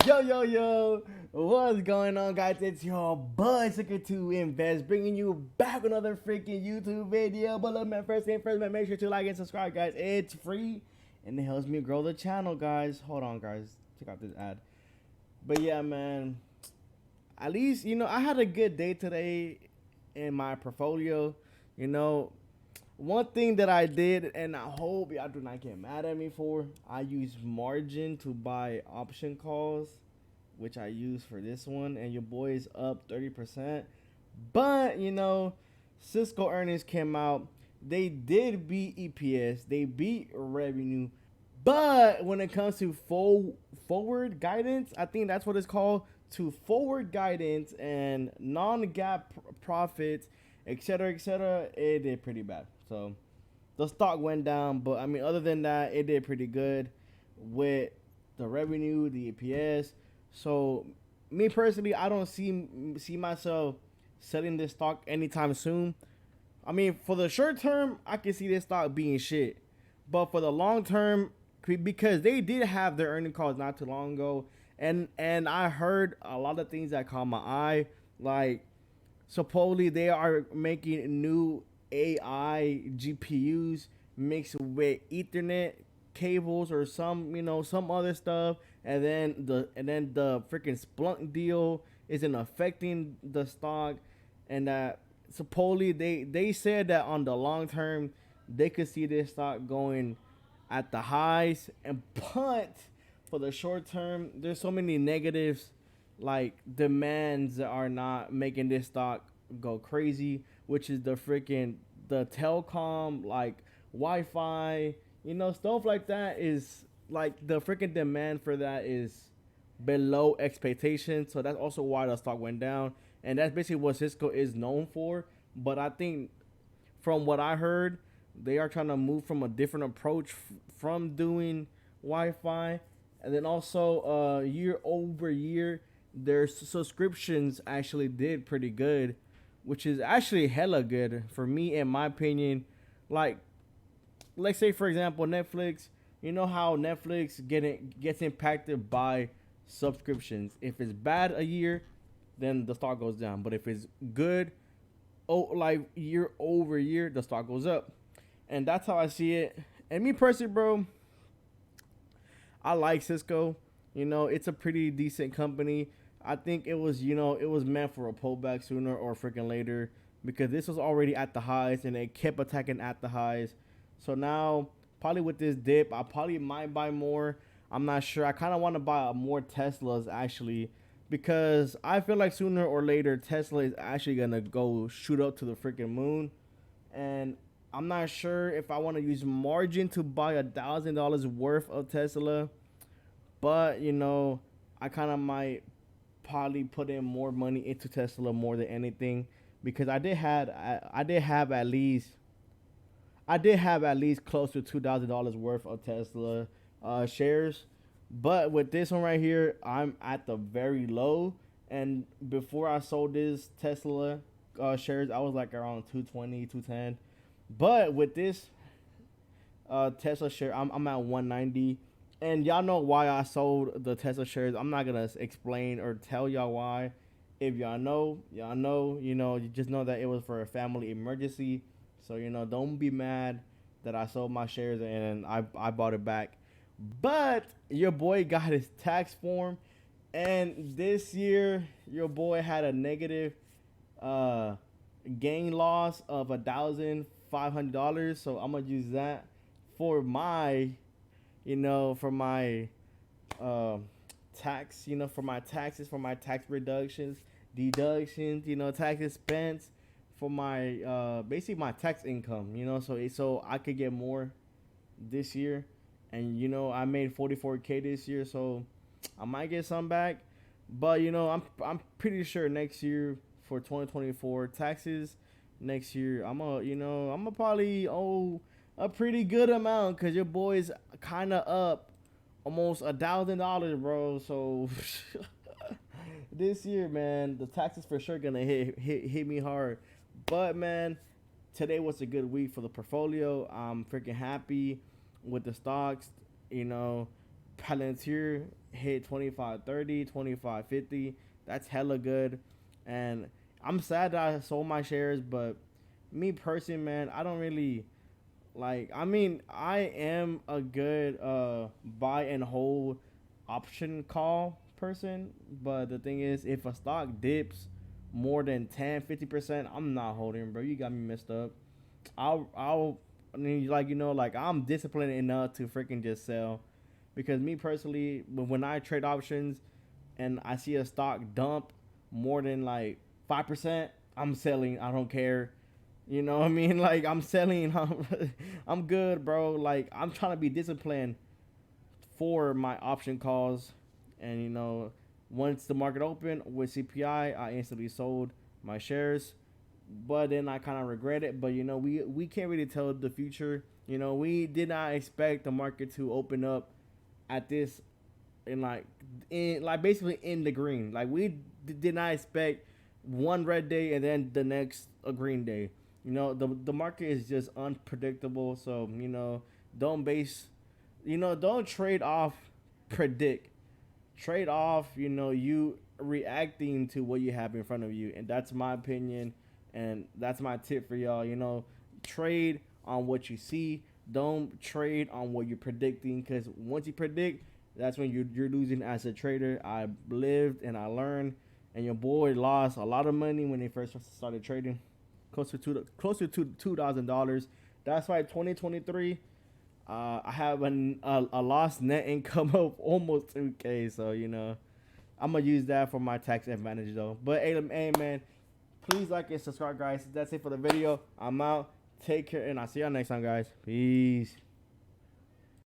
Yo, what's going on, guys? It's your boy Csco to Invest, bringing you back another freaking YouTube video. But look, man, first thing first, man, make sure to like and subscribe, guys. It's free and it helps me grow the channel, guys. Hold on, guys, check out this ad. But yeah, man, at least I had a good day today in my portfolio. You know, one thing that I did, and I hope y'all do not get mad at me for, I used margin to buy option calls, which I used for this one, and your boy is up 30%. But Cisco earnings came out. They did beat EPS. They beat revenue. But when it comes to forward guidance, I think that's what it's called, to forward guidance and non-GAAP profits, etc., it did pretty bad. So the stock went down, but I mean, other than that, it did pretty good with the revenue, the EPS. So me personally, I don't see myself selling this stock anytime soon. I mean, for the short term, I can see this stock being shit, but for the long term, because they did have their earning calls not too long ago, and I heard a lot of things that caught my eye, like supposedly they are making new AI GPUs mixed with Ethernet cables or some other stuff, and then the freaking Splunk deal isn't affecting the stock, and that supposedly they said that on the long term they could see this stock going at the highs, and but for the short term there's so many negatives, like demands that are not making this stock go crazy, which is the telecom, like Wi-Fi, stuff like that, is like the freaking demand for that is below expectation. So that's also why the stock went down, and that's basically what Cisco is known for. But I think from what I heard, they are trying to move from a different approach from doing Wi-Fi, and then also year over year their subscriptions actually did pretty good, which is actually hella good for me, in my opinion. Like, let's say for example, Netflix. You know how Netflix gets impacted by subscriptions. If it's bad a year, then the stock goes down. But if it's good, like year over year, the stock goes up. And that's how I see it. And me personally, bro, I like Cisco. It's a pretty decent company. I think it was meant for a pullback sooner or freaking later, because this was already at the highs and it kept attacking at the highs. So now, probably with this dip, I probably might buy more. I'm not sure. I kind of want to buy more Teslas actually, because I feel like sooner or later Tesla is actually gonna go shoot up to the freaking moon, and I'm not sure if I want to use margin to buy $1,000 worth of Tesla, but I kind of might probably put in more money into Tesla more than anything, because I did have at least close to $2,000 worth of Tesla shares, but with this one right here, I'm at the very low, and before I sold this Tesla shares, I was like around 220, 210. But with this Tesla share, I'm at 190. And y'all know why I sold the Tesla shares. I'm not gonna explain or tell y'all why. If y'all know, y'all know. You just know that it was for a family emergency. So don't be mad that I sold my shares and I bought it back. But your boy got his tax form, and this year your boy had a negative gain loss of $1,500. So I'm gonna use that for my for my tax, for my taxes, for my tax reductions, deductions, tax expense, for my basically my tax income, so I could get more this year. And I made 44K this year, so I might get some back. But I'm pretty sure next year, for 2024 taxes, next year I'm gonna probably owe a pretty good amount, because your boy's kind of up almost $1,000, bro. So this year, man, the taxes for sure gonna hit me hard. But man, today was a good week for the portfolio. I'm freaking happy with the stocks. Palantir hit 25.30, 25.50. That's hella good. And I'm sad that I sold my shares, but me personally, man, I don't really like. I mean, I am a good buy and hold option call person, but the thing is, if a stock dips more than 10, 50%, I'm not holding, bro. You got me messed up. I mean, like, like, I'm disciplined enough to freaking just sell, because me personally, when I trade options and I see a stock dump more than like 5%, I'm selling. I don't care. You know what I mean? Like, I'm selling. I'm good, bro. Like, I'm trying to be disciplined for my option calls. And, once the market opened with CPI, I instantly sold my shares. But then I kind of regret it. But, we can't really tell the future. We did not expect the market to open up at this, basically in the green. Like, we did not expect one red day and then the next a green day. The market is just unpredictable. So, don't trade off, predict. Trade off, you reacting to what you have in front of you. And that's my opinion. And that's my tip for y'all. Trade on what you see. Don't trade on what you're predicting, because once you predict, that's when you're losing as a trader. I lived and I learned, and your boy lost a lot of money when they first started trading, closer to $2,000. That's why 2023, I have a lost net income of almost 2K. So I'm gonna use that for my tax advantage though. But hey man, please like and subscribe, guys. That's it for the video. I'm out. Take care, and I'll see y'all next time, guys. Peace.